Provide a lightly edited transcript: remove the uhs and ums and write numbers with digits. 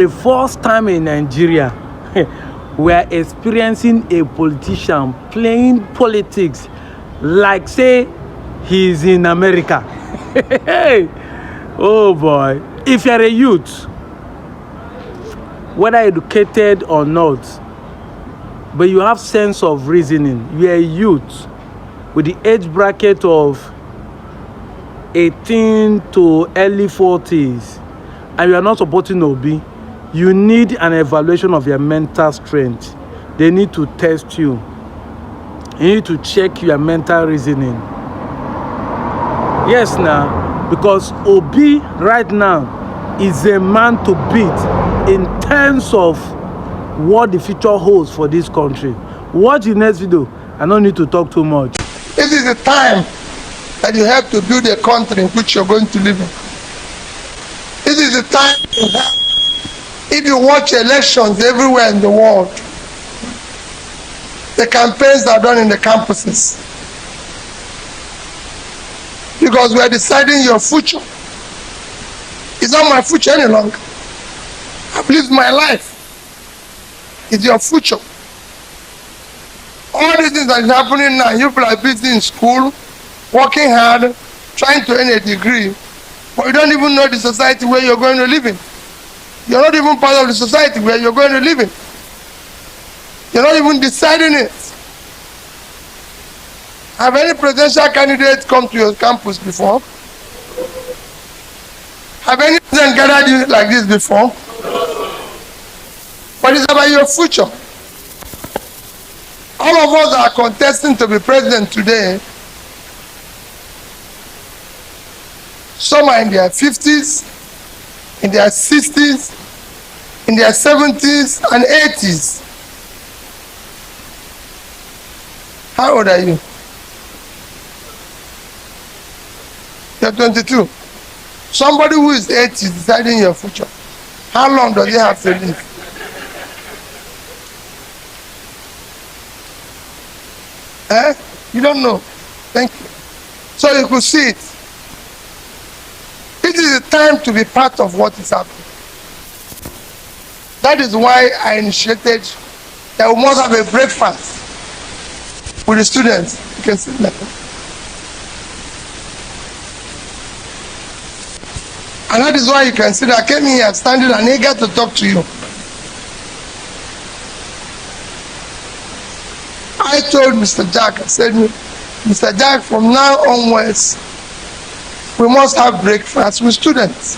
The first time in Nigeria, we are experiencing a politician playing politics like say he's in America. Oh boy. If you're a youth, whether educated or not, but you have sense of reasoning, you're a youth with the age bracket of 18 to early 40s, and you are not supporting Obi, you need an evaluation of your mental strength. They need to test you. You need to check your mental reasoning. Yes, now, because Obi right now is a man to beat in terms of what the future holds for this country. Watch the next video. I don't need to talk too much. This is the time that you have to build a country in which you're going to live in. This is the time you have. If you watch elections everywhere in the world, the campaigns are done in the campuses. Because we are deciding your future. It's not my future any longer. I've lived my life. It's your future. All these things that is happening now, you people are busy in school, working hard, trying to earn a degree, but you don't even know the society where you're going to live in. You're not even part of the society where you're going to live in. You're not even deciding it. Have any presidential candidates come to your campus before? Have any president gathered you like this before? But it's about your future. All of us are contesting to be president today. Some are in their 50s, in their 60s, in their 70s and 80s. How old are you? You're 22. Somebody who is 80 is deciding your future. How long does he have to live? You don't know. Thank you. So you could see it. It is the time to be part of what is happening. That is why I initiated that we must have a breakfast with the students. You can sit there. And that is why you can see that I came here standing and eager to talk to you. I told Mr. Jack, I said, Mr. Jack, from now onwards, we must have breakfast with students.